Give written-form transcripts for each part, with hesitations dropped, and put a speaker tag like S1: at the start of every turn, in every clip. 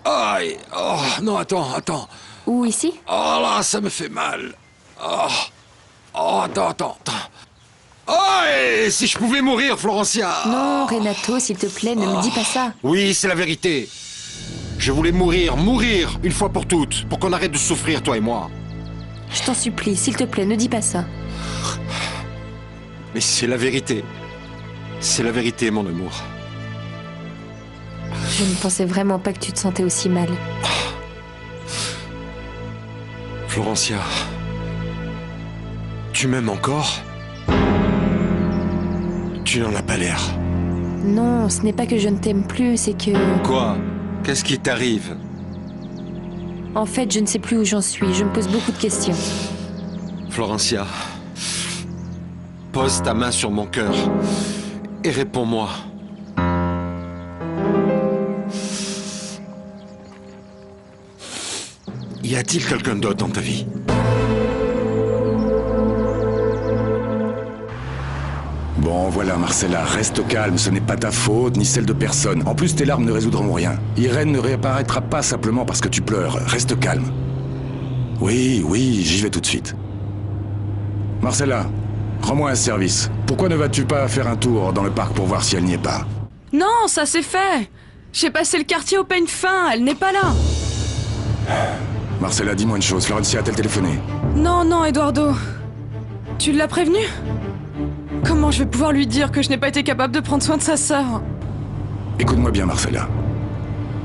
S1: Aïe. Oh, non, attends.
S2: Où, ici?
S1: Oh là, ça me fait mal. Attends. Aïe, si je pouvais mourir, Florencia.
S2: Non, Renato, s'il te plaît, ne me dis pas ça.
S1: Oui, c'est la vérité. Je voulais mourir, une fois pour toutes, pour qu'on arrête de souffrir, toi et moi.
S2: Je t'en supplie, s'il te plaît, ne dis pas ça.
S1: Mais c'est la vérité. C'est la vérité, mon amour.
S2: Je ne pensais vraiment pas que tu te sentais aussi mal.
S1: Florencia, tu m'aimes encore? Tu n'en as pas l'air.
S2: Non, ce n'est pas que je ne t'aime plus, c'est que...
S1: Quoi? Qu'est-ce qui t'arrive?
S2: En fait, je ne sais plus où j'en suis. Je me pose beaucoup de questions.
S1: Florencia, pose ta main sur mon cœur et réponds-moi. Y a-t-il quelqu'un d'autre dans ta vie?
S3: Bon, voilà, Marcella, reste calme, ce n'est pas ta faute, ni celle de personne. En plus, tes larmes ne résoudront rien. Irène ne réapparaîtra pas simplement parce que tu pleures. Reste calme. Oui, j'y vais tout de suite. Marcella, rends-moi un service. Pourquoi ne vas-tu pas faire un tour dans le parc pour voir si elle n'y est pas?
S4: Non, ça c'est fait. J'ai passé le quartier au peigne fin, elle n'est pas là.
S3: Marcella, dis-moi une chose, Florencia a-t-elle téléphoné?
S4: Non, Eduardo. Tu l'as prévenu? Comment je vais pouvoir lui dire que je n'ai pas été capable de prendre soin de sa sœur?
S3: Écoute-moi bien, Marcella.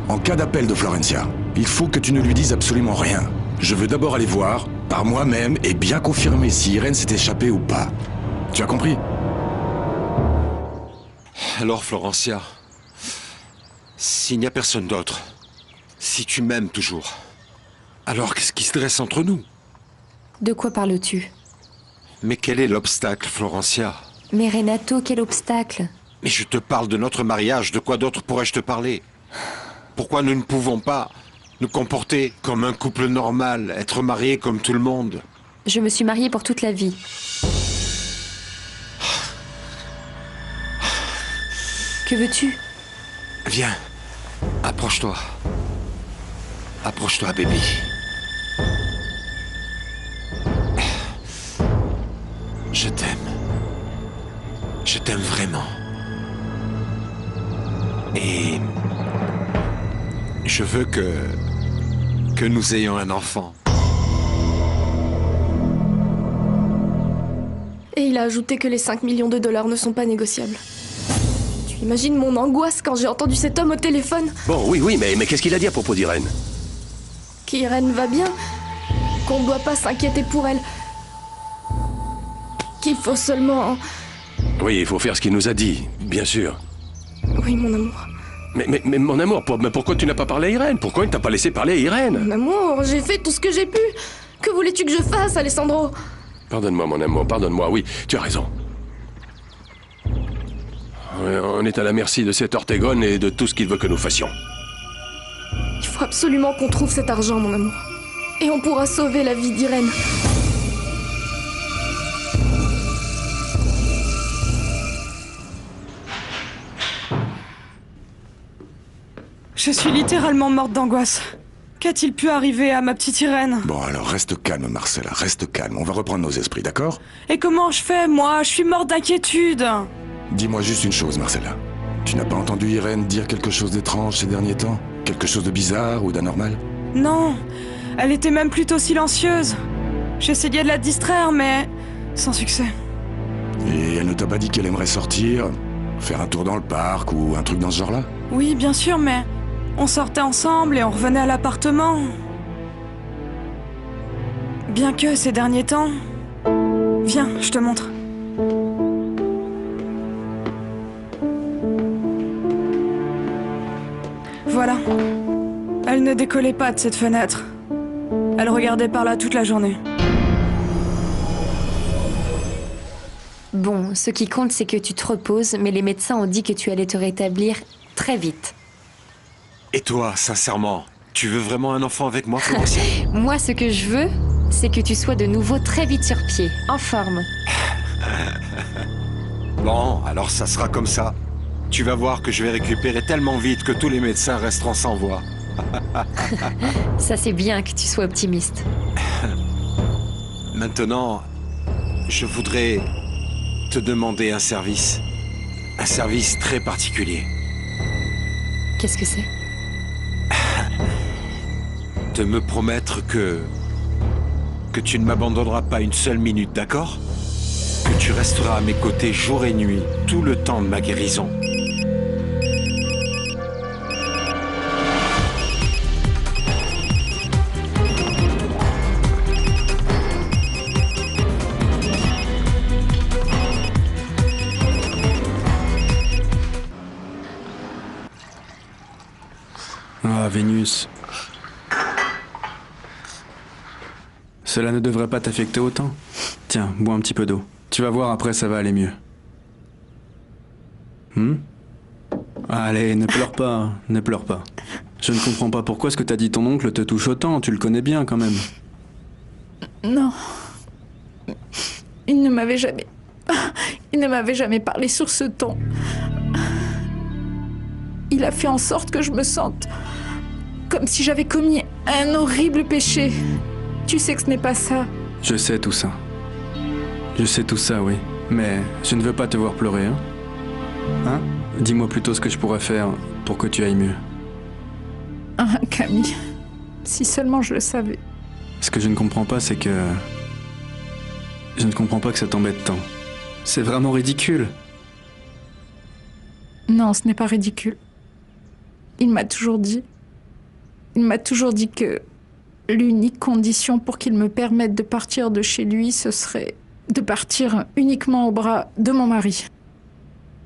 S3: En cas d'appel de Florencia, il faut que tu ne lui dises absolument rien. Je veux d'abord aller voir, par moi-même, et bien confirmer si Irène s'est échappée ou pas. Tu as compris?
S1: Alors, Florencia, s'il n'y a personne d'autre, si tu m'aimes toujours, alors qu'est-ce qui se dresse entre nous?
S2: De quoi parles-tu?
S1: Mais quel est l'obstacle, Florencia?
S2: Mais Renato, quel obstacle?
S1: Mais je te parle de notre mariage, de quoi d'autre pourrais-je te parler? Pourquoi nous ne pouvons pas nous comporter comme un couple normal, être mariés comme tout le monde?
S2: Je me suis mariée pour toute la vie. Que veux-tu?
S1: Viens, approche-toi. Approche-toi, bébé. Je t'aime. Je t'aime vraiment. Et je veux que nous ayons un enfant.
S5: Et il a ajouté que les 5 millions de dollars ne sont pas négociables. Tu imagines mon angoisse quand j'ai entendu cet homme au téléphone?
S6: Bon, oui, mais qu'est-ce qu'il a dit à propos d'Irène?
S5: Qu'Irène va bien, qu'on ne doit pas s'inquiéter pour elle, qu'il faut seulement...
S6: Oui, il faut faire ce qu'il nous a dit, bien sûr.
S5: Oui, mon amour.
S6: Mais mon amour, pourquoi tu n'as pas parlé à Irène? Pourquoi il ne t'a pas laissé parler à Irène?
S5: Mon amour, j'ai fait tout ce que j'ai pu. Que voulais-tu que je fasse, Alessandro?
S6: Pardonne-moi, mon amour, pardonne-moi, oui, tu as raison. On est à la merci de cet Ortegone et de tout ce qu'il veut que nous fassions.
S5: Il faut absolument qu'on trouve cet argent, mon amour. Et on pourra sauver la vie d'Irène.
S4: Je suis littéralement morte d'angoisse. Qu'a-t-il pu arriver à ma petite Irène?
S3: Bon, alors reste calme, Marcella, reste calme. On va reprendre nos esprits, d'accord?
S4: Et comment je fais, moi? Je suis morte d'inquiétude.
S3: Dis-moi juste une chose, Marcella. Tu n'as pas entendu Irène dire quelque chose d'étrange ces derniers temps? Quelque chose de bizarre ou d'anormal?
S4: Non, elle était même plutôt silencieuse. J'essayais de la distraire, mais sans succès.
S3: Et elle ne t'a pas dit qu'elle aimerait sortir, faire un tour dans le parc ou un truc dans ce genre-là?
S4: Oui, bien sûr, mais on sortait ensemble et on revenait à l'appartement. Bien que ces derniers temps... Viens, je te montre. Voilà. Elle ne décollait pas de cette fenêtre. Elle regardait par là toute la journée.
S2: Bon, ce qui compte, c'est que tu te reposes, mais les médecins ont dit que tu allais te rétablir très vite.
S1: Et toi, sincèrement, tu veux vraiment un enfant avec moi, Florencia?
S2: Moi, ce que je veux, c'est que tu sois de nouveau très vite sur pied, en forme.
S1: Bon, alors ça sera comme ça. Tu vas voir que je vais récupérer tellement vite que tous les médecins resteront sans voix.
S2: Ça, c'est bien que tu sois optimiste.
S1: Maintenant, je voudrais te demander un service. Un service très particulier.
S2: Qu'est-ce que c'est?
S1: De me promettre que tu ne m'abandonneras pas une seule minute, d'accord? Que tu resteras à mes côtés jour et nuit, tout le temps de ma guérison.
S7: Ah, Vénus. Cela ne devrait pas t'affecter autant. Tiens, bois un petit peu d'eau. Tu vas voir, après ça va aller mieux. Allez, ne pleure pas, ne pleure pas. Je ne comprends pas pourquoi ce que t'as dit ton oncle te touche autant, tu le connais bien quand même.
S8: Non. Il ne m'avait jamais... Il ne m'avait jamais parlé sur ce ton. Il a fait en sorte que je me sente comme si j'avais commis un horrible péché. Tu sais que ce n'est pas ça.
S7: Je sais tout ça. Je sais tout ça, oui. Mais je ne veux pas te voir pleurer, hein? Hein? Dis-moi plutôt ce que je pourrais faire pour que tu ailles mieux.
S8: Ah, Camille, si seulement je le savais.
S7: Ce que je ne comprends pas, c'est que... Je ne comprends pas que ça t'embête tant. C'est vraiment ridicule.
S8: Non, ce n'est pas ridicule. Il m'a toujours dit que l'unique condition pour qu'il me permette de partir de chez lui, ce serait de partir uniquement au bras de mon mari.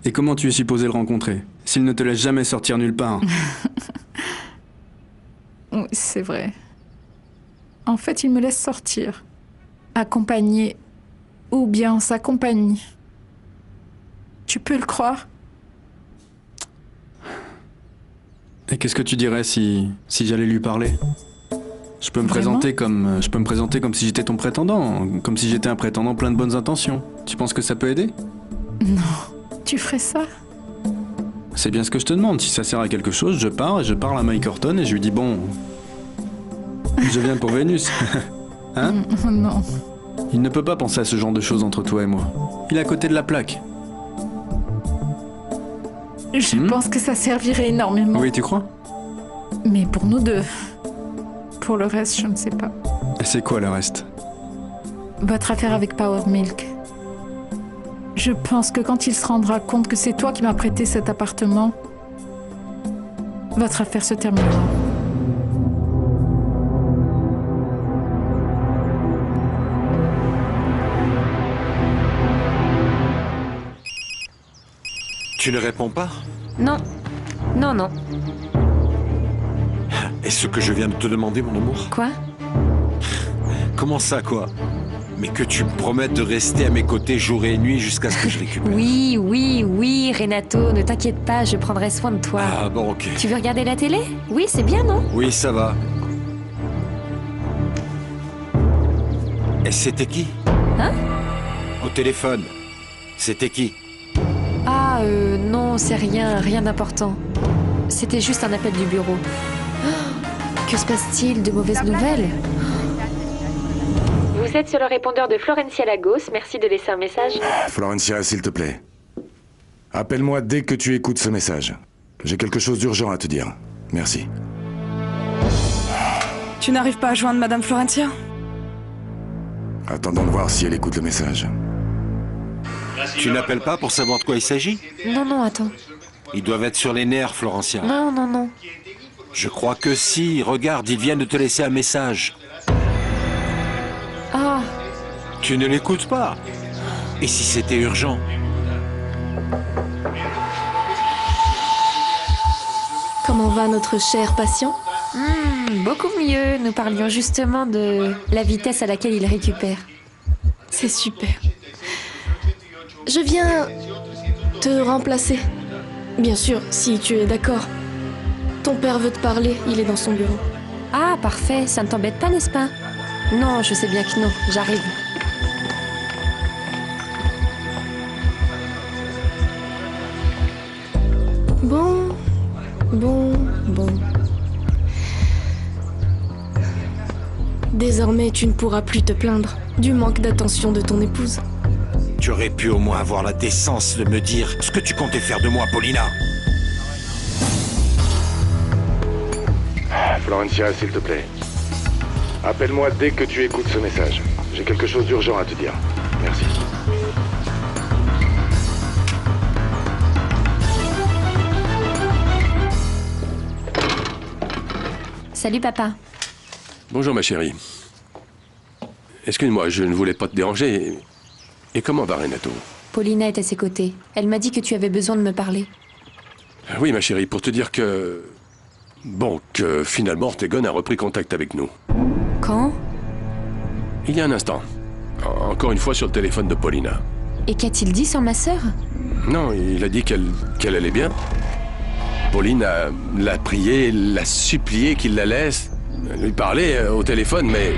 S7: Et comment tu es supposé le rencontrer, s'il ne te laisse jamais sortir nulle part?
S8: Oui, c'est vrai. En fait, il me laisse sortir, accompagné, ou bien en sa compagnie. Tu peux le croire?
S7: Et qu'est-ce que tu dirais si j'allais lui parler? Je peux me présenter comme si j'étais ton prétendant, comme si j'étais un prétendant plein de bonnes intentions. Tu penses que ça peut aider?
S8: Non, tu ferais ça?
S7: C'est bien ce que je te demande. Si ça sert à quelque chose, je pars et je parle à Mike Horton et je lui dis bon, je viens pour Vénus. Hein?
S8: Non.
S7: Il ne peut pas penser à ce genre de choses entre toi et moi. Il est à côté de la plaque.
S8: Je pense que ça servirait énormément.
S7: Oui, tu crois?
S8: Mais pour nous deux. Pour le reste, je ne sais pas.
S7: Et c'est quoi le reste?
S8: Votre affaire avec Power Milk. Je pense que quand il se rendra compte que c'est toi qui m'as prêté cet appartement, votre affaire se terminera.
S1: Tu ne réponds pas?
S2: Non. Non, non.
S1: Et ce que je viens de te demander, mon amour?
S2: Quoi?
S1: Comment ça, quoi? Mais que tu me promettes de rester à mes côtés jour et nuit jusqu'à ce que je récupère.
S2: Oui, oui, oui, Renato, ne t'inquiète pas, je prendrai soin de toi.
S1: Ah bon, ok.
S2: Tu veux regarder la télé? Oui, c'est bien, non?
S1: Oui, ça va. Et c'était qui?
S2: Hein?
S1: Au téléphone. C'était qui?
S2: Ah, non, c'est rien, rien d'important. C'était juste un appel du bureau. Oh, que se passe-t-il? De mauvaises nouvelles? Vous êtes sur le répondeur de Florencia Lagos, merci de laisser un message.
S3: Florencia, s'il te plaît. Appelle-moi dès que tu écoutes ce message. J'ai quelque chose d'urgent à te dire. Merci.
S4: Tu n'arrives pas à joindre Madame Florencia?
S3: Attendons de voir si elle écoute le message.
S1: Tu n'appelles pas pour savoir de quoi il s'agit?
S2: Non, non, attends.
S1: Ils doivent être sur les nerfs, Florencia.
S2: Non, non, non.
S1: Je crois que si. Regarde, ils viennent de te laisser un message.
S2: Ah,
S1: Tu ne l'écoutes pas. Et si c'était urgent?
S5: Comment va notre cher patient?
S2: beaucoup mieux. Nous parlions justement de la vitesse à laquelle il récupère.
S5: C'est super. Je viens te remplacer. Bien sûr, si tu es d'accord. Ton père veut te parler, il est dans son bureau.
S2: Ah, parfait, ça ne t'embête pas, n'est-ce pas? Non, je sais bien que non, j'arrive.
S5: Bon. Désormais, tu ne pourras plus te plaindre du manque d'attention de ton épouse.
S1: Tu aurais pu au moins avoir la décence de me dire ce que tu comptais faire de moi, Paulina.
S3: Florencia, s'il te plaît. Appelle-moi dès que tu écoutes ce message. J'ai quelque chose d'urgent à te dire. Merci.
S2: Salut papa.
S6: Bonjour ma chérie. Excuse-moi, je ne voulais pas te déranger. Et comment va Renato?
S2: Paulina est à ses côtés. Elle m'a dit que tu avais besoin de me parler.
S6: Oui ma chérie, pour te dire que... Bon, que finalement Ortegon a repris contact avec nous.
S2: Quand?
S6: Il y a un instant. Encore une fois sur le téléphone de Paulina.
S2: Et qu'a-t-il dit sur ma sœur?
S6: Non, il a dit qu'elle allait bien. Pauline l'a prié, l'a supplié qu'il la laisse lui parler au téléphone, mais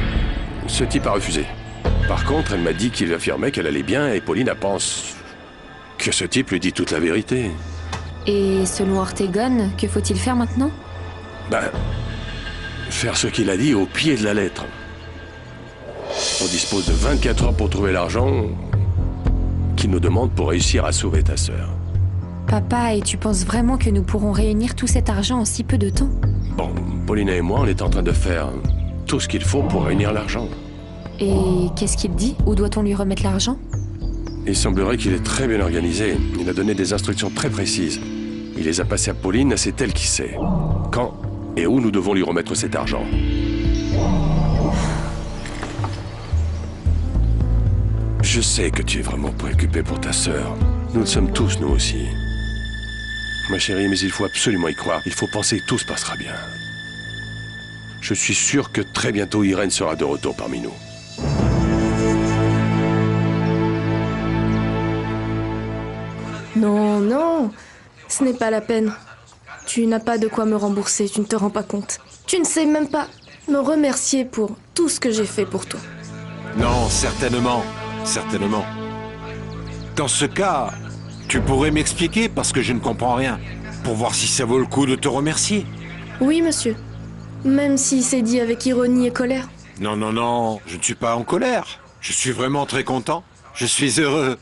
S6: ce type a refusé. Par contre, elle m'a dit qu'il affirmait qu'elle allait bien et Paulina pense que ce type lui dit toute la vérité.
S2: Et selon Ortegon, que faut-il faire maintenant?
S6: Ben, faire ce qu'il a dit au pied de la lettre. On dispose de 24 heures pour trouver l'argent qu'il nous demande pour réussir à sauver ta sœur.
S2: Papa, et tu penses vraiment que nous pourrons réunir tout cet argent en si peu de temps?
S6: Bon, Paulina et moi, on est en train de faire tout ce qu'il faut pour réunir l'argent.
S2: Et qu'est-ce qu'il dit? Où doit-on lui remettre l'argent?
S6: Il semblerait qu'il est très bien organisé. Il a donné des instructions très précises. Il les a passées à Pauline, c'est elle qui sait. Quand et où nous devons lui remettre cet argent. Je sais que tu es vraiment préoccupé pour ta sœur. Nous le sommes tous, nous aussi. Ma chérie, mais il faut absolument y croire. Il faut penser que tout se passera bien. Je suis sûr que très bientôt Irène sera de retour parmi nous.
S5: Non, non, ce n'est pas la peine. Tu n'as pas de quoi me rembourser, tu ne te rends pas compte. Tu ne sais même pas me remercier pour tout ce que j'ai fait pour toi.
S1: Non, certainement. Certainement. Dans ce cas, tu pourrais m'expliquer parce que je ne comprends rien. Pour voir si ça vaut le coup de te remercier.
S5: Oui, monsieur. Même si c'est dit avec ironie et colère.
S1: Non, non, non, je ne suis pas en colère. Je suis vraiment très content. Je suis heureux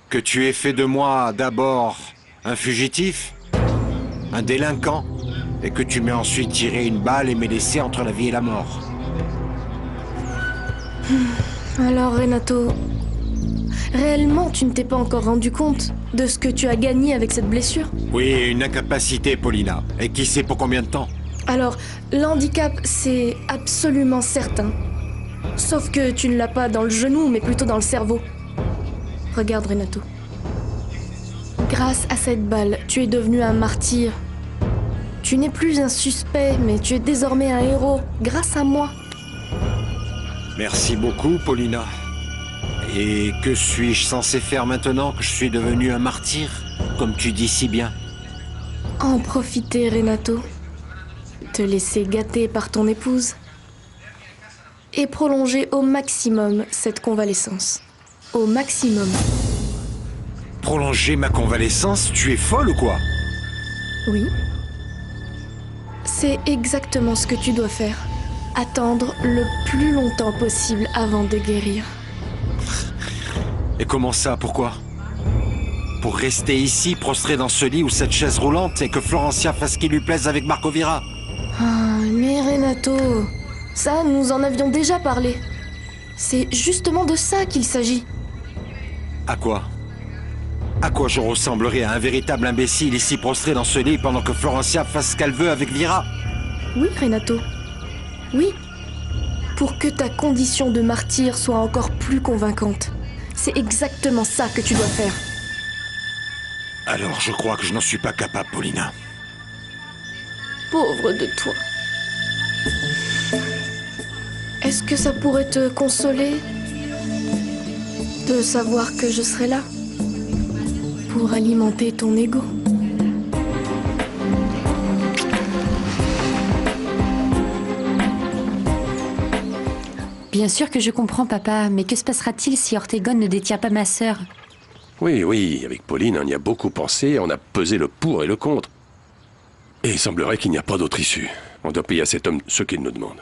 S1: que tu aies fait de moi d'abord un fugitif, un délinquant, et que tu m'aies ensuite tiré une balle et m'aies laissé entre la vie et la mort.
S5: Alors, Renato, réellement, tu ne t'es pas encore rendu compte de ce que tu as gagné avec cette blessure?
S1: Oui, une incapacité, Paulina. Et qui sait pour combien de temps?
S5: Alors, l'handicap, c'est absolument certain. Sauf que tu ne l'as pas dans le genou, mais plutôt dans le cerveau. Regarde, Renato. Grâce à cette balle, tu es devenu un martyr. Tu n'es plus un suspect, mais tu es désormais un héros, grâce à moi.
S1: Merci beaucoup, Paulina. Et que suis-je censé faire maintenant que je suis devenu un martyr, comme tu dis si bien?
S5: En profiter, Renato. Te laisser gâter par ton épouse. Et prolonger au maximum cette convalescence. Au maximum.
S1: Prolonger ma convalescence? Tu es folle ou quoi?
S5: Oui. C'est exactement ce que tu dois faire. Attendre le plus longtemps possible avant de guérir.
S1: Et comment ça? Pourquoi? Pour rester ici, prostré dans ce lit ou cette chaise roulante et que Florencia fasse ce qui lui plaise avec Marco Vira?
S5: Ah, mais Renato, ça, nous en avions déjà parlé. C'est justement de ça qu'il s'agit.
S1: À quoi? À quoi je ressemblerai à un véritable imbécile ici prostré dans ce lit pendant que Florencia fasse ce qu'elle veut avec Vira?
S5: Oui, Renato. Oui. Pour que ta condition de martyr soit encore plus convaincante. C'est exactement ça que tu dois faire.
S1: Alors je crois que je n'en suis pas capable, Paulina.
S5: Pauvre de toi. Est-ce que ça pourrait te consoler de savoir que je serai là pour alimenter ton ego?
S2: Bien sûr que je comprends, papa, mais que se passera-t-il si Ortegon ne détient pas ma sœur?
S6: Oui, oui, avec Pauline, on y a beaucoup pensé, on a pesé le pour et le contre. Et il semblerait qu'il n'y a pas d'autre issue. On doit payer à cet homme ce qu'il nous demande.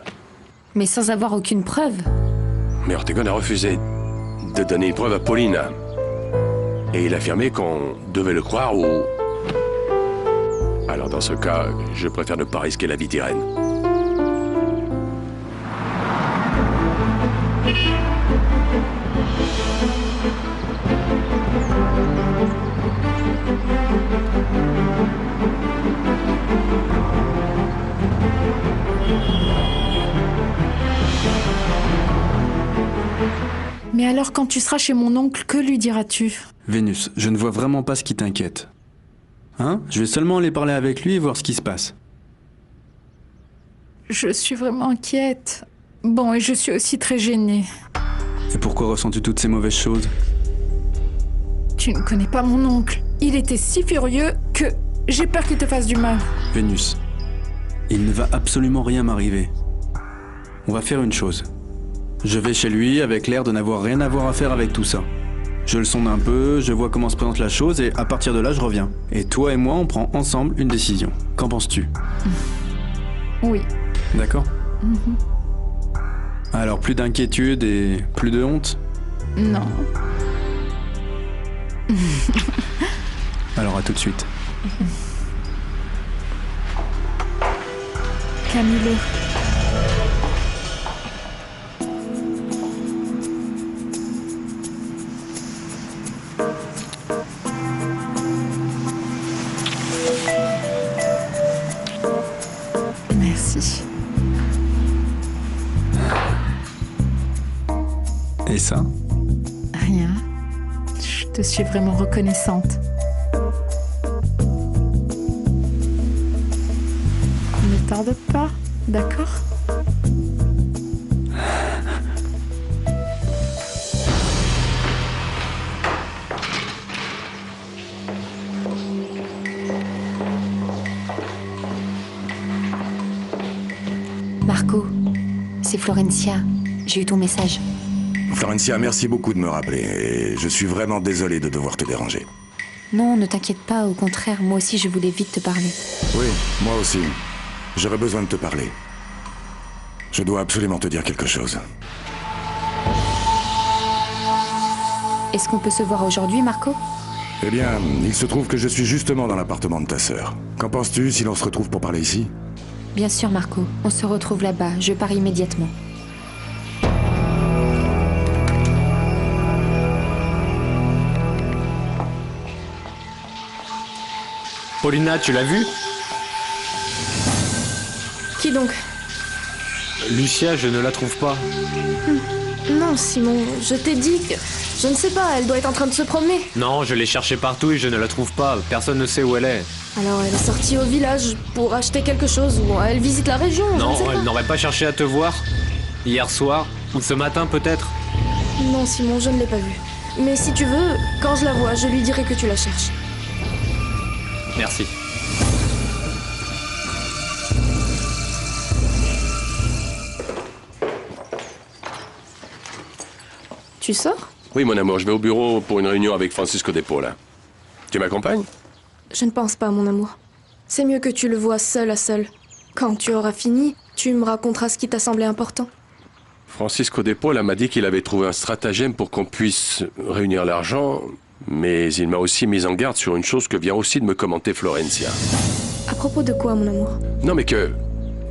S2: Mais sans avoir aucune preuve.
S6: Mais Ortegon a refusé de donner une preuve à Paulina. Et il a affirmé qu'on devait le croire ou... Alors dans ce cas, je préfère ne pas risquer la vie d'Irène.
S8: Mais alors, quand tu seras chez mon oncle, que lui diras-tu?
S7: Vénus, je ne vois vraiment pas ce qui t'inquiète. Hein? Je vais seulement aller parler avec lui et voir ce qui se passe.
S8: Je suis vraiment inquiète. Bon, et je suis aussi très gênée.
S7: Et pourquoi ressens-tu toutes ces mauvaises choses?
S8: Tu ne connais pas mon oncle. Il était si furieux que j'ai peur qu'il te fasse du mal.
S7: Vénus, il ne va absolument rien m'arriver. On va faire une chose. Je vais chez lui avec l'air de n'avoir rien à voir à faire avec tout ça. Je le sonde un peu, je vois comment se présente la chose et à partir de là, je reviens. Et toi et moi, on prend ensemble une décision. Qu'en penses-tu?
S8: Oui.
S7: D'accord? Alors, plus d'inquiétude et plus de honte?
S8: Non.
S7: Alors, à tout de suite.
S8: Camilo. Merci.
S7: Et ça?
S8: Rien. Je te suis vraiment reconnaissante. Ne tarde pas, d'accord?
S2: Marco, c'est Florencia. J'ai eu ton message.
S3: Florencia, merci beaucoup de me rappeler. Et je suis vraiment désolé de devoir te déranger.
S2: Non, ne t'inquiète pas, au contraire, moi aussi je voulais vite te parler.
S3: Oui, moi aussi. J'aurais besoin de te parler. Je dois absolument te dire quelque chose.
S2: Est-ce qu'on peut se voir aujourd'hui, Marco?
S3: Eh bien, il se trouve que je suis justement dans l'appartement de ta sœur. Qu'en penses-tu si l'on se retrouve pour parler ici?
S2: Bien sûr, Marco. On se retrouve là-bas. Je pars immédiatement.
S9: Paulina, tu l'as vu?
S5: Qui donc?
S9: Lucia, je ne la trouve pas.
S5: Non, Simon, je t'ai dit que... Je ne sais pas, elle doit être en train de se promener.
S9: Non, je l'ai cherchée partout et je ne la trouve pas. Personne ne sait où elle est.
S5: Alors elle est sortie au village pour acheter quelque chose ou elle visite la région, je ne
S9: Non,
S5: sais pas.
S9: elle n'aurait pas cherché à te voir? Hier soir? Ou ce matin peut-être?
S5: Non, Simon, je ne l'ai pas vue. Mais si tu veux, quand je la vois, je lui dirai que tu la cherches.
S9: Merci.
S5: Tu sors?
S6: Oui, mon amour, je vais au bureau pour une réunion avec Francisco de Paula. Tu m'accompagnes?
S5: Je ne pense pas, mon amour. C'est mieux que tu le vois seul à seul. Quand tu auras fini, tu me raconteras ce qui t'a semblé important.
S6: Francisco de Paula m'a dit qu'il avait trouvé un stratagème pour qu'on puisse réunir l'argent, mais il m'a aussi mis en garde sur une chose que vient aussi de me commenter Florencia.
S5: À propos de quoi, mon amour?
S6: Non, mais que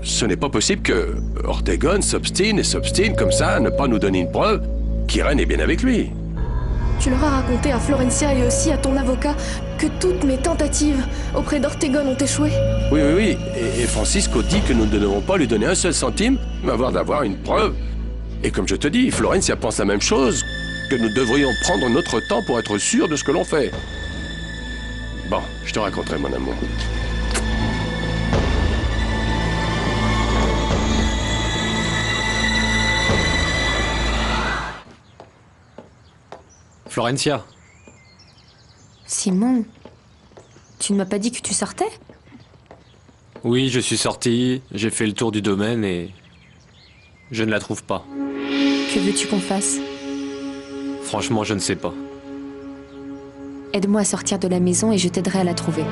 S6: ce n'est pas possible que Ortegon s'obstine comme ça à ne pas nous donner une preuve qu'Irène est bien avec lui.
S5: Tu leur as raconté à Florencia et aussi à ton avocat que toutes mes tentatives auprès d'Ortegon ont échoué.
S6: Oui. Et Francisco dit que nous ne devons pas lui donner un seul centime, mais d'avoir une preuve. Et comme je te dis, Florencia pense la même chose, que nous devrions prendre notre temps pour être sûrs de ce que l'on fait. Bon, je te raconterai, mon amour.
S9: Florencia.
S2: Simon, tu ne m'as pas dit que tu sortais?
S9: Oui, je suis sorti, j'ai fait le tour du domaine et... je ne la trouve pas.
S2: Que veux-tu qu'on fasse?
S9: Franchement, je ne sais pas.
S2: Aide-moi à sortir de la maison et je t'aiderai à la trouver.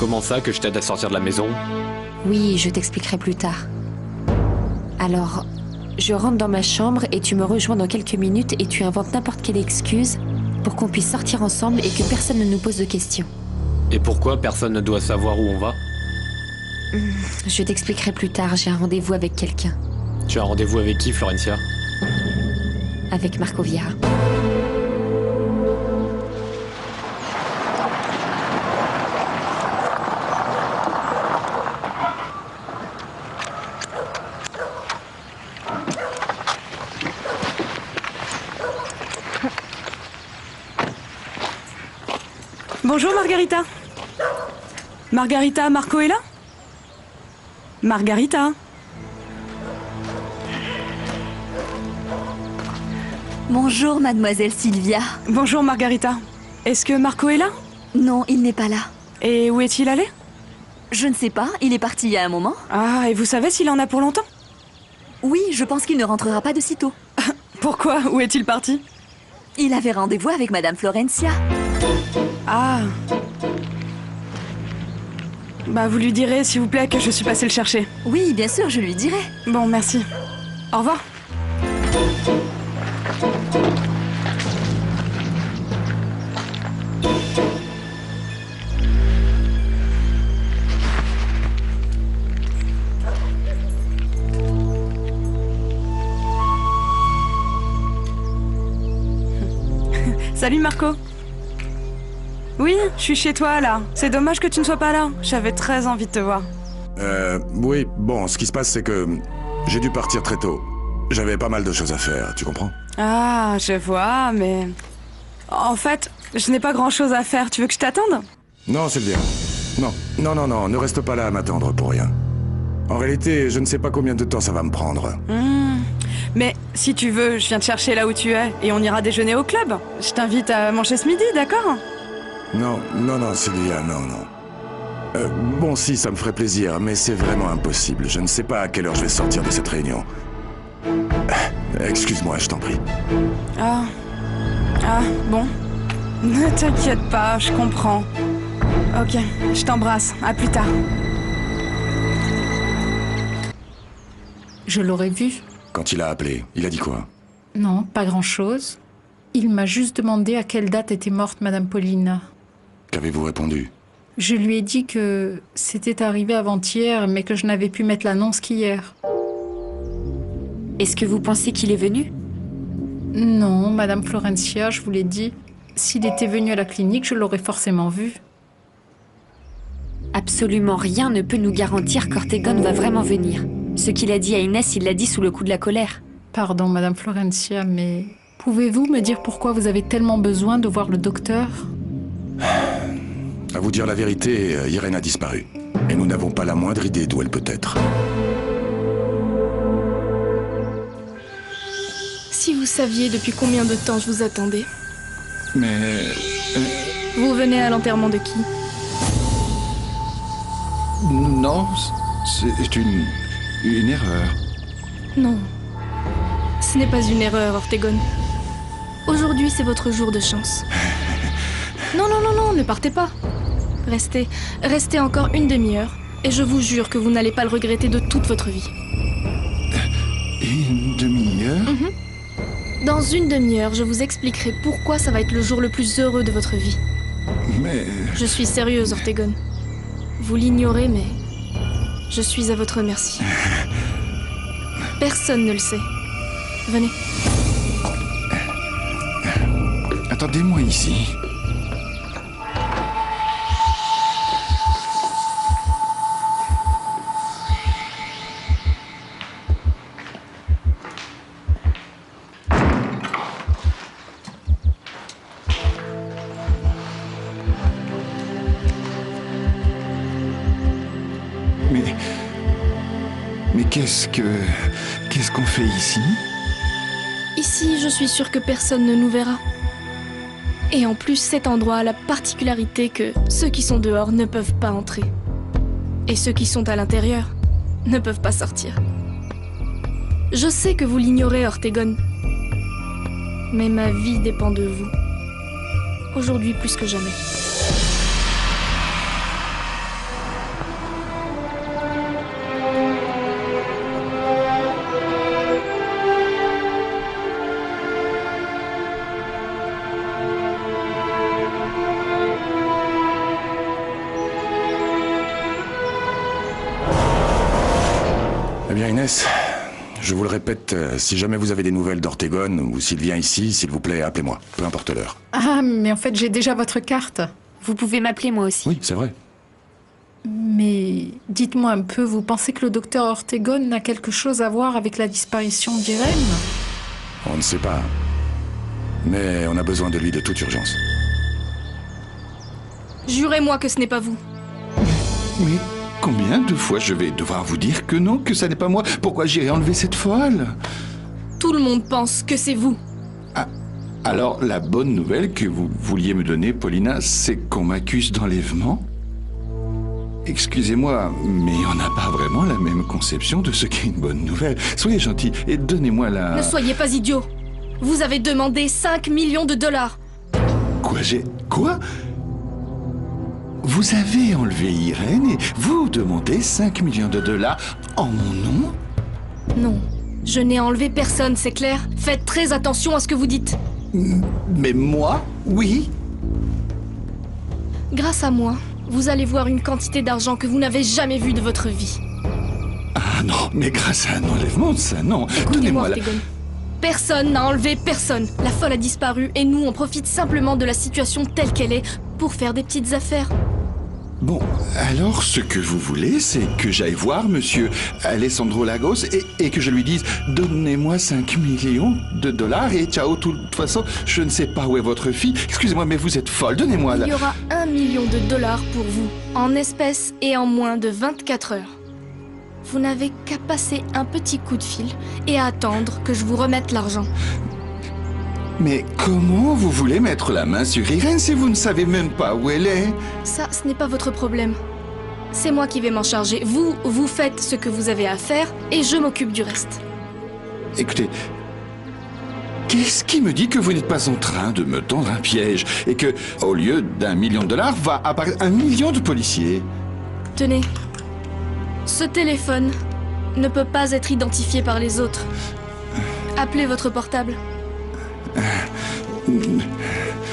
S9: Comment ça que je t'aide à sortir de la maison?
S2: Oui, je t'expliquerai plus tard. Alors, Je rentre dans ma chambre et tu me rejoins dans quelques minutes et tu inventes n'importe quelle excuse pour qu'on puisse sortir ensemble et que personne ne nous pose de questions.
S9: Et pourquoi personne ne doit savoir où on va?
S2: Je t'expliquerai plus tard, j'ai un rendez-vous avec quelqu'un.
S9: Tu as un rendez-vous avec qui, Florencia?
S2: Avec Marco Vieira.
S4: Bonjour Margarita. Margarita, Marco est là? Margarita.
S10: Bonjour mademoiselle Sylvia.
S4: Bonjour Margarita. Est-ce que Marco est là?
S10: Non, il n'est pas là.
S4: Et où est-il allé?
S10: Je ne sais pas, il est parti il y a un moment.
S4: Ah, et vous savez s'il en a pour longtemps?
S10: Oui, je pense qu'il ne rentrera pas de sitôt.
S4: Pourquoi? Où est-il parti?
S10: Il avait rendez-vous avec madame Florencia.
S4: Ah. Bah vous lui direz s'il vous plaît que je suis passée le chercher.
S10: Oui, bien sûr, je lui dirai.
S4: Bon, merci. Au revoir. Salut Marco. Oui, je suis chez toi là. C'est dommage que tu ne sois pas là. J'avais très envie de te voir.
S3: Oui, bon, ce qui se passe, c'est que j'ai dû partir très tôt. J'avais pas mal de choses à faire, tu comprends?
S4: Ah, je vois, mais... En fait, je n'ai pas grand-chose à faire. Tu veux que je t'attende?
S3: Non, Sylvia. Non, ne reste pas là à m'attendre pour rien. En réalité, je ne sais pas combien de temps ça va me prendre.
S4: Mais si tu veux, je viens te chercher là où tu es et on ira déjeuner au club. Je t'invite à manger ce midi, d'accord?
S3: Non, Sylvia, non. Bon, si, ça me ferait plaisir, mais c'est vraiment impossible. Je ne sais pas à quelle heure je vais sortir de cette réunion. Excuse-moi, je t'en prie.
S4: Ah, bon. Ne t'inquiète pas, je comprends. Ok, je t'embrasse. À plus tard.
S8: Je l'aurais vu.
S3: Quand il a appelé, il a dit quoi?
S8: Non, pas grand-chose. Il m'a juste demandé à quelle date était morte Madame Paulina.
S3: Qu'avez-vous répondu?
S8: Je lui ai dit que c'était arrivé avant-hier, mais que je n'avais pu mettre l'annonce qu'hier.
S2: Est-ce que vous pensez qu'il est venu?
S8: Non, Madame Florencia, je vous l'ai dit. S'il était venu à la clinique, je l'aurais forcément vu.
S2: Absolument rien ne peut nous garantir qu'Ortegon va vraiment venir. Ce qu'il a dit à Inès, il l'a dit sous le coup de la colère.
S8: Pardon, Madame Florencia, mais pouvez-vous me dire pourquoi vous avez tellement besoin de voir le docteur?
S3: À vous dire la vérité, Irène a disparu. Et nous n'avons pas la moindre idée d'où elle peut être.
S5: Si vous saviez depuis combien de temps je vous attendais.
S3: Mais...
S5: Vous venez à l'enterrement de qui?
S3: Non, c'est une erreur.
S5: Non. Ce n'est pas une erreur, Ortegon. Aujourd'hui, c'est votre jour de chance. Non, ne partez pas. Restez encore une demi-heure, et je vous jure que vous n'allez pas le regretter de toute votre vie.
S3: Une demi-heure?
S5: Dans une demi-heure, je vous expliquerai pourquoi ça va être le jour le plus heureux de votre vie.
S3: Mais...
S5: Je suis sérieuse, Ortegon. Vous l'ignorez, mais... je suis à votre merci. Personne ne le sait. Venez.
S3: Attendez-moi ici. Mais qu'est-ce qu'on fait ici?
S5: Ici, je suis sûre que personne ne nous verra. Et en plus, cet endroit a la particularité que ceux qui sont dehors ne peuvent pas entrer. Et ceux qui sont à l'intérieur ne peuvent pas sortir. Je sais que vous l'ignorez, Ortegon. Mais ma vie dépend de vous. Aujourd'hui plus que jamais.
S3: Eh bien, Inès, je vous le répète, si jamais vous avez des nouvelles d'Ortegon ou s'il vient ici, s'il vous plaît, appelez-moi. Peu importe l'heure.
S8: Ah, mais en fait, j'ai déjà votre carte.
S2: Vous pouvez m'appeler moi aussi.
S3: Oui, c'est vrai.
S8: Mais dites-moi un peu, vous pensez que le docteur Ortegon a quelque chose à voir avec la disparition d'Irène?
S3: On ne sait pas. Mais on a besoin de lui de toute urgence.
S5: Jurez-moi que ce n'est pas vous.
S11: Mais combien de fois je vais devoir vous dire que non, que ça n'est pas moi? Pourquoi j'irai enlever cette folle?
S5: Tout le monde pense que c'est vous.
S11: Ah, alors la bonne nouvelle que vous vouliez me donner, Paulina, c'est qu'on m'accuse d'enlèvement? Excusez-moi, mais on n'a pas vraiment la même conception de ce qu'est une bonne nouvelle. Soyez gentil et donnez-moi la...
S5: Ne soyez pas idiot. Vous avez demandé 5 millions de dollars.
S11: Quoi? Vous avez enlevé Irène et vous demandez 5 millions de dollars en mon nom?
S5: Non, je n'ai enlevé personne, c'est clair. Faites très attention à ce que vous dites.
S11: Mais moi, oui.
S5: Grâce à moi, vous allez voir une quantité d'argent que vous n'avez jamais vue de votre vie.
S11: Ah non, mais grâce à un enlèvement, ça non.
S5: Écoutez-moi,
S11: Donnez-moi la...
S5: Ortegon. Personne n'a enlevé personne. La folle a disparu et nous, on profite simplement de la situation telle qu'elle est pour faire des petites affaires.
S11: Bon, alors ce que vous voulez, c'est que j'aille voir monsieur Alessandro Lagos et que je lui dise « Donnez-moi 5 millions de dollars et ciao, de toute façon, je ne sais pas où est votre fille. Excusez-moi, mais vous êtes folle, donnez-moi la... »
S5: Il y aura 1 million de dollars pour vous, en espèces et en moins de 24 heures. Vous n'avez qu'à passer un petit coup de fil et à attendre que je vous remette l'argent.
S11: Mais comment vous voulez mettre la main sur Irène si vous ne savez même pas où elle est?
S5: Ça, ce n'est pas votre problème. C'est moi qui vais m'en charger. Vous faites ce que vous avez à faire et je m'occupe du reste.
S11: Écoutez, qu'est-ce qui me dit que vous n'êtes pas en train de me tendre un piège et que, au lieu d'1 million de dollars, va apparaître 1 million de policiers?
S5: Tenez. Ce téléphone ne peut pas être identifié par les autres. Appelez votre portable.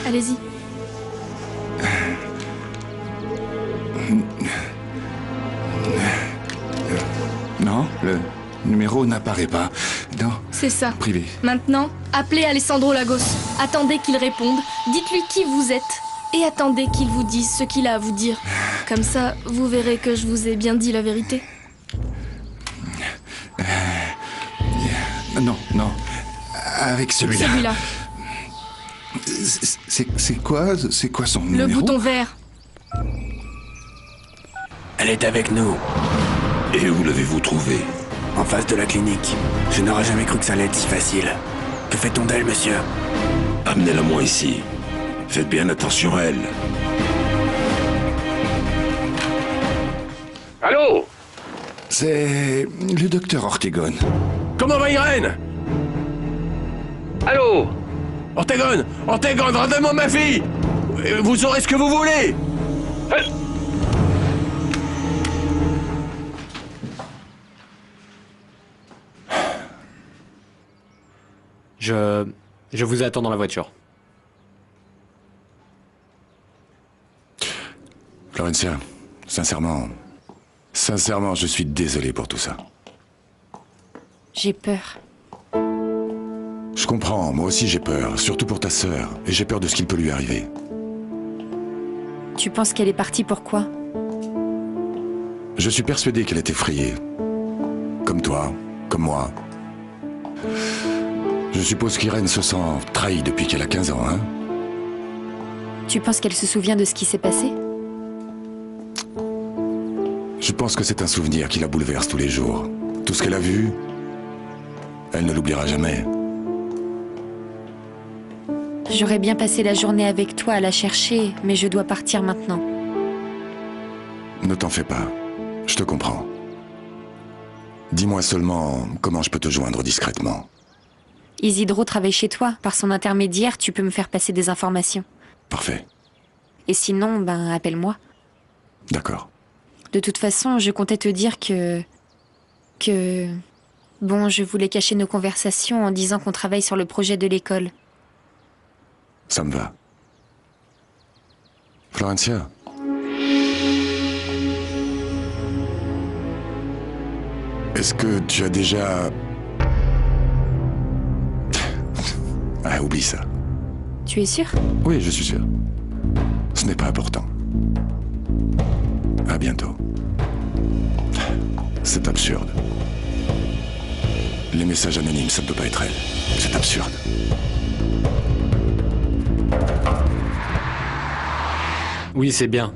S5: Allez-y.
S11: Non, le numéro n'apparaît pas. Non.
S5: C'est ça.
S11: Privé.
S5: Maintenant, appelez Alessandro Lagos. Attendez qu'il réponde, dites-lui qui vous êtes et attendez qu'il vous dise ce qu'il a à vous dire. Comme ça, vous verrez que je vous ai bien dit la vérité.
S11: Non. Avec celui-là.
S5: Celui-là.
S11: C'est quoi son numéro?
S5: Le bouton vert.
S7: Elle est avec nous,
S3: Et où l'avez-vous trouvée?
S7: en face de la clinique. Je n'aurais jamais cru que ça allait être si facile. Que fait-on d'elle, monsieur?
S3: Amenez-la moi ici. Faites bien attention à elle.
S6: Allô?
S11: C'est le docteur Ortegon.
S6: Comment va Irène? Allô? Ortegon, rendez-moi ma fille! Vous aurez ce que vous voulez!
S9: Je vous attends dans la voiture.
S3: Florencia, sincèrement, je suis désolé pour tout ça.
S2: J'ai peur.
S3: Je comprends, moi aussi j'ai peur, surtout pour ta sœur, et j'ai peur de ce qu'il peut lui arriver.
S2: Tu penses qu'elle est partie pourquoi?
S3: Je suis persuadé qu'elle est effrayée. Comme toi, comme moi. Je suppose qu'Irène se sent trahie depuis qu'elle a 15 ans, hein?
S2: Tu penses qu'elle se souvient de ce qui s'est passé?
S3: Je pense que c'est un souvenir qui la bouleverse tous les jours. Tout ce qu'elle a vu, elle ne l'oubliera jamais.
S2: J'aurais bien passé la journée avec toi à la chercher, mais je dois partir maintenant.
S3: Ne t'en fais pas, je te comprends. Dis-moi seulement comment je peux te joindre discrètement.
S2: Isidro travaille chez toi. Par son intermédiaire, tu peux me faire passer des informations.
S3: Parfait,
S2: Et sinon, appelle-moi.
S3: d'accord.
S2: De toute façon, je comptais te dire que... Bon, je voulais cacher nos conversations en disant qu'on travaille sur le projet de l'école.
S3: Ça me va. Florencia. Est-ce que tu as déjà... Ah, oublie ça.
S2: Tu es sûr?
S3: Oui, je suis sûr. Ce n'est pas important. À bientôt. C'est absurde. Les messages anonymes, ça ne peut pas être elle. C'est absurde.
S9: Oui, c'est bien.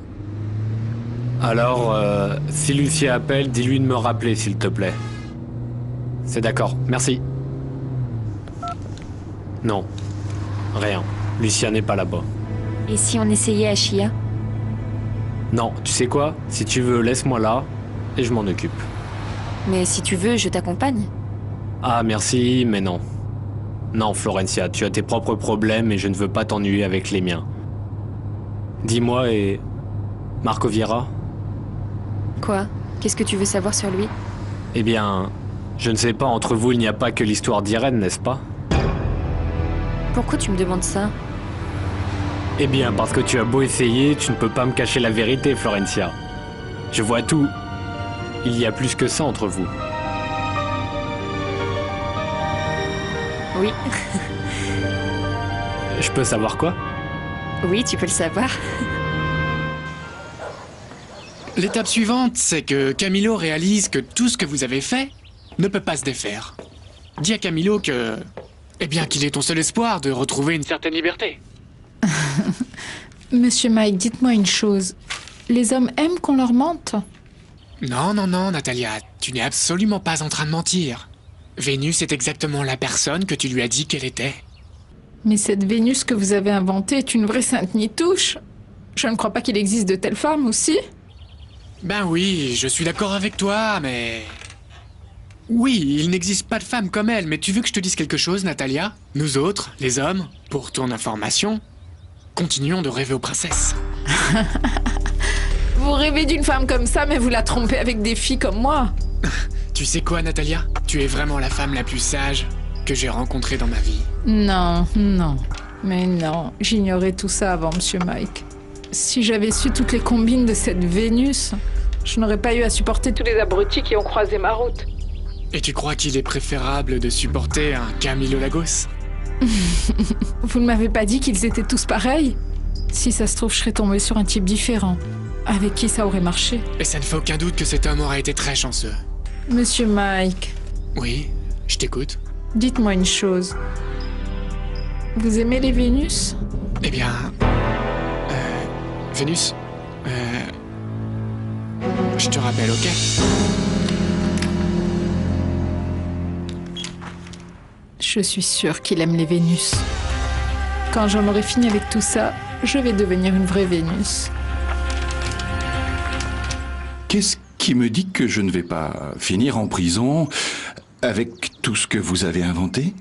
S9: Alors, si Lucia appelle, dis-lui de me rappeler, s'il te plaît. C'est d'accord, merci. Non, rien. Lucia n'est pas là-bas.
S2: Et si on essayait Ashia?
S9: Non, tu sais quoi? Si tu veux, laisse-moi là, et je m'en occupe.
S2: Mais si tu veux, je t'accompagne.
S9: Ah, merci, mais non. Non, Florencia, tu as tes propres problèmes et je ne veux pas t'ennuyer avec les miens. Dis-moi, et... Marco Vieira?
S2: Quoi? Qu'est-ce que tu veux savoir sur lui?
S9: Eh bien, je ne sais pas, entre vous, il n'y a pas que l'histoire d'Irène, n'est-ce pas?
S2: Pourquoi tu me demandes ça?
S9: Eh bien, parce que tu as beau essayer, tu ne peux pas me cacher la vérité, Florencia. Je vois tout. Il y a plus que ça entre vous.
S2: Oui.
S9: Je peux savoir quoi?
S2: Oui, tu peux le savoir.
S12: L'étape suivante, c'est que Camilo réalise que tout ce que vous avez fait ne peut pas se défaire. Dis à Camilo que... Eh bien, qu'il est ton seul espoir de retrouver une certaine liberté.
S8: Monsieur Mike, dites-moi une chose. Les hommes aiment qu'on leur mente?
S12: Non, non, non, Natalia, tu n'es absolument pas en train de mentir. Vénus est exactement la personne que tu lui as dit qu'elle était.
S8: Mais cette Vénus que vous avez inventée est une vraie sainte nitouche. Je ne crois pas qu'il existe de telles femmes aussi.
S12: Ben oui, je suis d'accord avec toi, mais... Oui, il n'existe pas de femme comme elle, mais tu veux que je te dise quelque chose, Natalia? Nous autres, les hommes, pour ton information, continuons de rêver aux princesses.
S8: Vous rêvez d'une femme comme ça, mais vous la trompez avec des filles comme moi.
S12: Tu sais quoi, Natalia? Tu es vraiment la femme la plus sage que j'ai rencontrée dans ma vie.
S8: Non, non. Mais non, j'ignorais tout ça avant, Monsieur Mike. Si j'avais su toutes les combines de cette Vénus, je n'aurais pas eu à supporter tous les abrutis qui ont croisé ma route.
S12: Et tu crois qu'il est préférable de supporter un Camilo Lagos?
S8: Vous ne m'avez pas dit qu'ils étaient tous pareils? Si ça se trouve, je serais tombée sur un type différent, avec qui ça aurait marché.
S12: Et ça ne fait aucun doute que cet homme aurait été très chanceux.
S8: Monsieur Mike.
S12: Oui, je t'écoute.
S8: Dites-moi une chose. Vous aimez les Vénus?
S12: Eh bien... Vénus... Je te rappelle, ok?
S8: Je suis sûre qu'il aime les Vénus. Quand j'en aurai fini avec tout ça, je vais devenir une vraie Vénus.
S11: Qu'est-ce qui me dit que je ne vais pas finir en prison avec tout ce que vous avez inventé?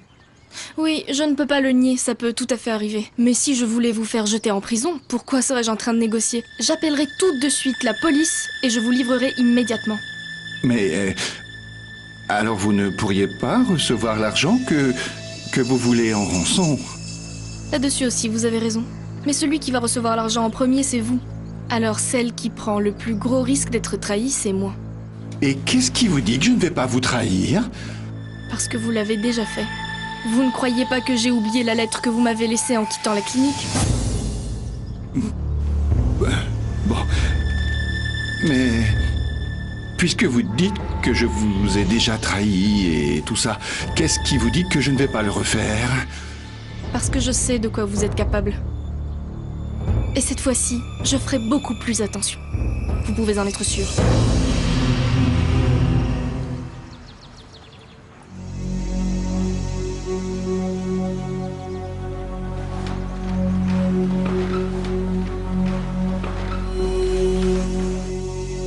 S5: Oui, je ne peux pas le nier, ça peut tout à fait arriver. Mais si je voulais vous faire jeter en prison, pourquoi serais-je en train de négocier? J'appellerai tout de suite la police et je vous livrerai immédiatement.
S11: Mais... alors vous ne pourriez pas recevoir l'argent que vous voulez en rançon?
S5: Là-dessus aussi, vous avez raison. Mais celui qui va recevoir l'argent en premier, c'est vous. Alors celle qui prend le plus gros risque d'être trahie, c'est moi.
S11: Et qu'est-ce qui vous dit que je ne vais pas vous trahir?
S5: Parce que vous l'avez déjà fait. Vous ne croyez pas que j'ai oublié la lettre que vous m'avez laissée en quittant la clinique?
S11: Bon... Mais... puisque vous dites que je vous ai déjà trahi et tout ça, qu'est-ce qui vous dit que je ne vais pas le refaire?
S5: Parce que je sais de quoi vous êtes capable. Et cette fois-ci, je ferai beaucoup plus attention. Vous pouvez en être sûr.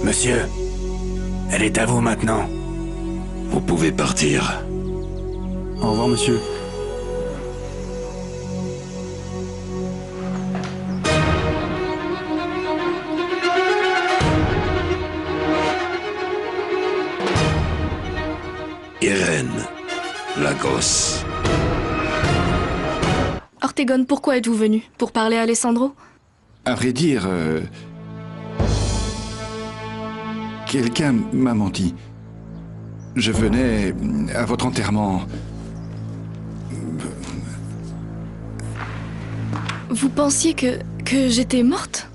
S3: Monsieur, elle est à vous maintenant. Vous pouvez partir.
S7: Au revoir, monsieur.
S3: Irène Lagos.
S5: Ortegon, pourquoi êtes-vous venu? Pour parler à Alessandro?
S11: À vrai dire... quelqu'un m'a menti. je venais à votre enterrement.
S5: Vous pensiez que j'étais morte?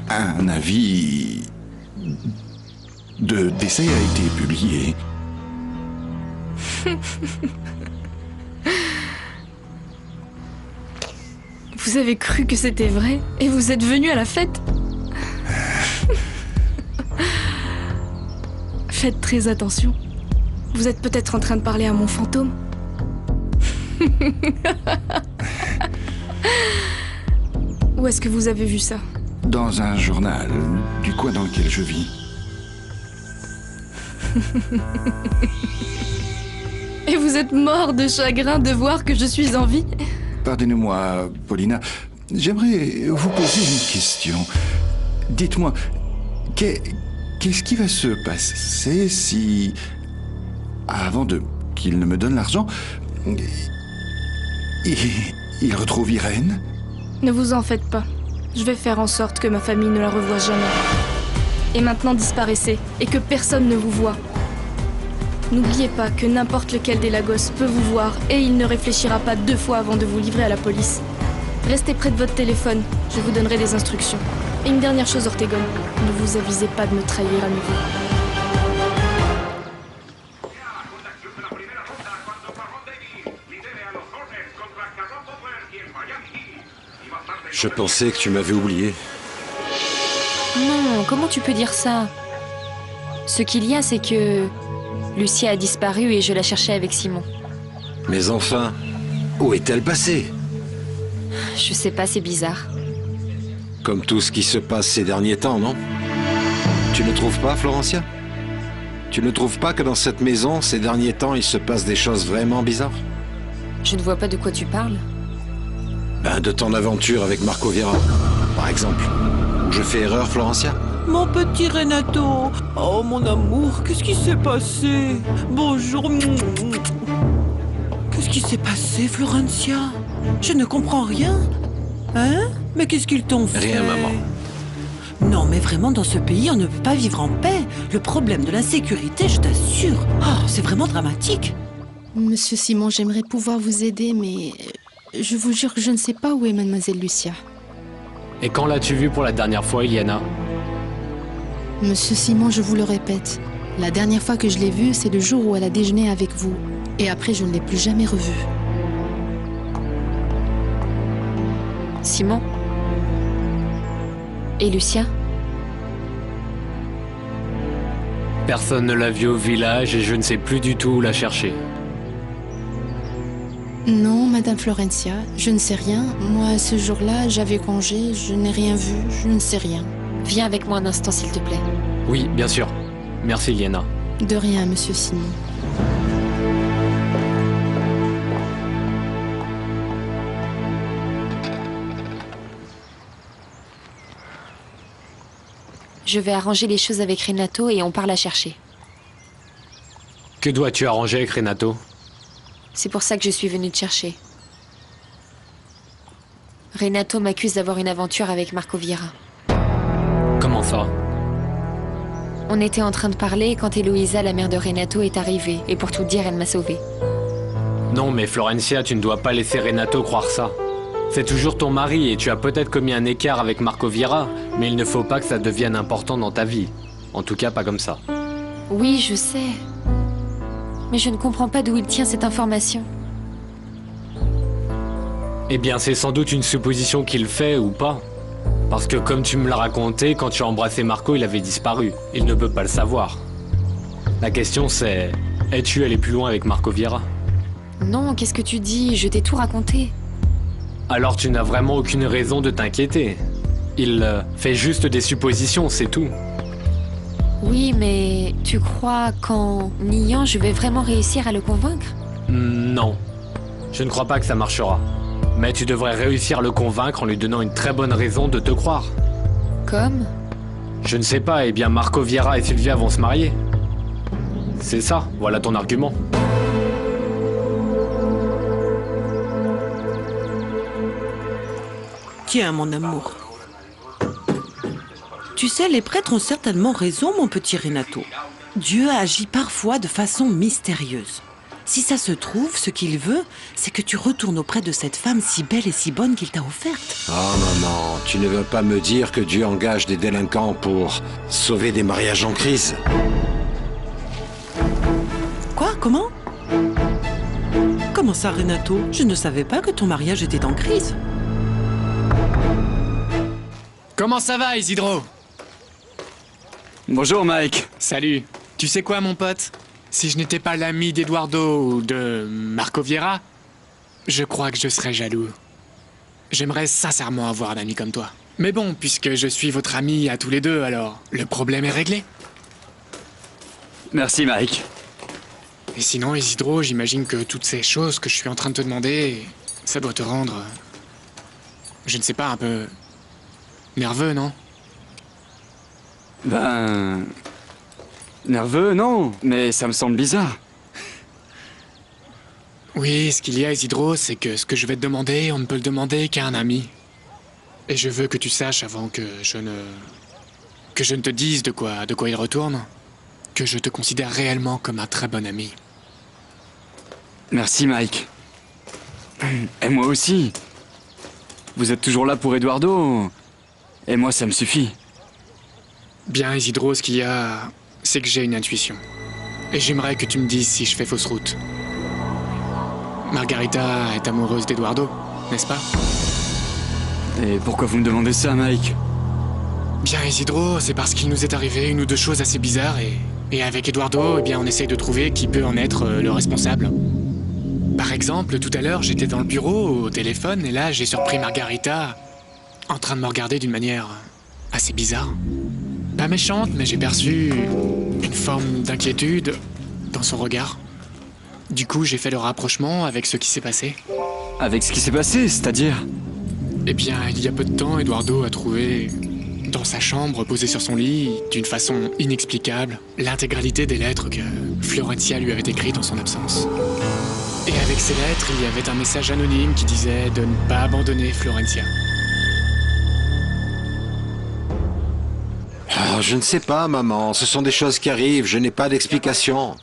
S11: Un avis de décès a été publié.
S5: Vous avez cru que c'était vrai et vous êtes venu à la fête? Faites très attention. Vous êtes peut-être en train de parler à mon fantôme. Où est-ce que vous avez vu ça?
S11: Dans un journal du coin dans lequel je vis.
S5: Et vous êtes mort de chagrin de voir que je suis en vie?
S11: Pardonnez-moi, Paulina. J'aimerais vous poser une question. Dites-moi, qu'est-ce qui va se passer si, avant qu'il ne me donne l'argent, il retrouve Irène?
S5: Ne vous en faites pas. Je vais faire en sorte que ma famille ne la revoie jamais. Et maintenant disparaissez, et que personne ne vous voie. N'oubliez pas que n'importe lequel des Lagos peut vous voir, et il ne réfléchira pas 2 fois avant de vous livrer à la police. Restez près de votre téléphone, je vous donnerai des instructions. Et une dernière chose, Ortegon, ne vous avisez pas de me trahir à nouveau.
S1: Je pensais que tu m'avais oublié.
S2: Non, comment tu peux dire ça? Ce qu'il y a, c'est que Lucia a disparu et je la cherchais avec Simon.
S1: Mais enfin, où est-elle passée?
S2: Je sais pas, c'est bizarre.
S1: Comme tout ce qui se passe ces derniers temps, non? Tu ne trouves pas, Florencia? Tu ne trouves pas que dans cette maison, ces derniers temps, il se passe des choses vraiment bizarres?
S2: Je ne vois pas de quoi tu parles.
S1: Ben, de ton aventure avec Marco Viera, par exemple. Où je fais erreur, Florencia?
S13: Mon petit Renato. Oh, mon amour, qu'est-ce qui s'est passé? Bonjour. Qu'est-ce qui s'est passé, Florencia? Je ne comprends rien. Hein? Mais qu'est-ce qu'ils t'ont fait?
S1: Rien, maman.
S13: Non, mais vraiment, dans ce pays, on ne peut pas vivre en paix. Le problème de l'insécurité, je t'assure. Oh, c'est vraiment dramatique.
S14: Monsieur Simon, j'aimerais pouvoir vous aider, mais je vous jure que je ne sais pas où est mademoiselle Lucia.
S9: Et quand l'as-tu vue pour la dernière fois, Iliana?
S14: Monsieur Simon, je vous le répète, la dernière fois que je l'ai vue, c'est le jour où elle a déjeuné avec vous. Et après, je ne l'ai plus jamais revue.
S2: Simon? Et Lucia?
S9: Personne ne l'a vue au village et je ne sais plus du tout où la chercher.
S14: Non, Madame Florencia, je ne sais rien. Moi, ce jour-là, j'avais congé, je n'ai rien vu, je ne sais rien.
S2: Viens avec moi un instant, s'il te plaît.
S9: Oui, bien sûr. Merci, Iliana.
S14: De rien, Monsieur Simon.
S2: Je vais arranger les choses avec Renato et on part la chercher.
S9: Que dois-tu arranger avec Renato?
S2: C'est pour ça que je suis venue te chercher. Renato m'accuse d'avoir une aventure avec Marco Viera.
S9: Comment ça?
S2: On était en train de parler quand Eloïsa, la mère de Renato, est arrivée. Et pour tout dire, elle m'a sauvée.
S9: Non, mais Florencia, tu ne dois pas laisser Renato croire ça. C'est toujours ton mari et tu as peut-être commis un écart avec Marco Viera, mais il ne faut pas que ça devienne important dans ta vie. En tout cas, pas comme ça.
S2: Oui, je sais. Mais je ne comprends pas d'où il tient cette information.
S9: Eh bien, c'est sans doute une supposition qu'il fait ou pas. Parce que comme tu me l'as raconté, quand tu as embrassé Marco, il avait disparu. Il ne peut pas le savoir. La question c'est, es-tu allé plus loin avec Marco Viera?
S2: Non, qu'est-ce que tu dis? Je t'ai tout raconté.
S9: Alors tu n'as vraiment aucune raison de t'inquiéter. Il fait juste des suppositions, c'est tout.
S2: Oui, mais tu crois qu'en niant, je vais vraiment réussir à le convaincre?
S9: Non. Je ne crois pas que ça marchera. Mais tu devrais réussir à le convaincre en lui donnant une très bonne raison de te croire.
S2: Comme?
S9: Je ne sais pas, eh bien Marco Viera et Sylvia vont se marier. C'est ça, voilà ton argument.
S13: Tiens, mon amour. Tu sais, les prêtres ont certainement raison, mon petit Renato. Dieu agit parfois de façon mystérieuse. Si ça se trouve, ce qu'il veut, c'est que tu retournes auprès de cette femme si belle et si bonne qu'il t'a offerte.
S1: Oh maman, tu ne veux pas me dire que Dieu engage des délinquants pour sauver des mariages en crise?
S13: Quoi? Comment? Comment ça, Renato? Je ne savais pas que ton mariage était en crise.
S12: Comment ça va, Isidro?
S7: Bonjour, Mike.
S12: Salut. Tu sais quoi, mon pote? Si je n'étais pas l'ami d'Eduardo ou de Marco Vieira, je crois que je serais jaloux. J'aimerais sincèrement avoir un ami comme toi. Mais bon, puisque je suis votre ami à tous les deux, alors le problème est réglé.
S7: Merci, Mike.
S12: Et sinon, Isidro, j'imagine que toutes ces choses que je suis en train de te demander, ça doit te rendre... je ne sais pas, un peu... nerveux, non?
S7: Ben... nerveux, non, mais ça me semble bizarre.
S12: Oui, ce qu'il y a, Isidro, c'est que ce que je vais te demander, on ne peut le demander qu'à un ami. Et je veux que tu saches avant que je ne te dise de quoi il retourne, que je te considère réellement comme un très bon ami.
S7: Merci, Mike. Et moi aussi. Vous êtes toujours là pour Eduardo. Et moi, ça me suffit.
S12: Bien, Isidro, ce qu'il y a, c'est que j'ai une intuition. Et j'aimerais que tu me dises si je fais fausse route. Margarita est amoureuse d'Eduardo, n'est-ce pas?
S7: Et pourquoi vous me demandez ça, Mike?
S12: Bien, Isidro, c'est parce qu'il nous est arrivé une ou deux choses assez bizarres et avec Eduardo, eh bien, on essaye de trouver qui peut en être le responsable. Par exemple, tout à l'heure, j'étais dans le bureau, au téléphone, et là, j'ai surpris Margarita en train de me regarder d'une manière assez bizarre. Pas méchante, mais j'ai perçu une forme d'inquiétude dans son regard. Du coup, j'ai fait le rapprochement avec ce qui s'est passé.
S7: Avec ce qui s'est passé, c'est-à-dire?
S12: Eh bien, il y a peu de temps, Eduardo a trouvé, dans sa chambre, posée sur son lit, d'une façon inexplicable, l'intégralité des lettres que Florencia lui avait écrites en son absence. Et avec ces lettres, il y avait un message anonyme qui disait de ne pas abandonner Florencia.
S1: Oh, je ne sais pas, maman. Ce sont des choses qui arrivent. Je n'ai pas d'explication.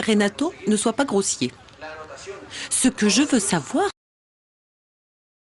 S13: Renato, ne sois pas grossier. Ce que je veux savoir,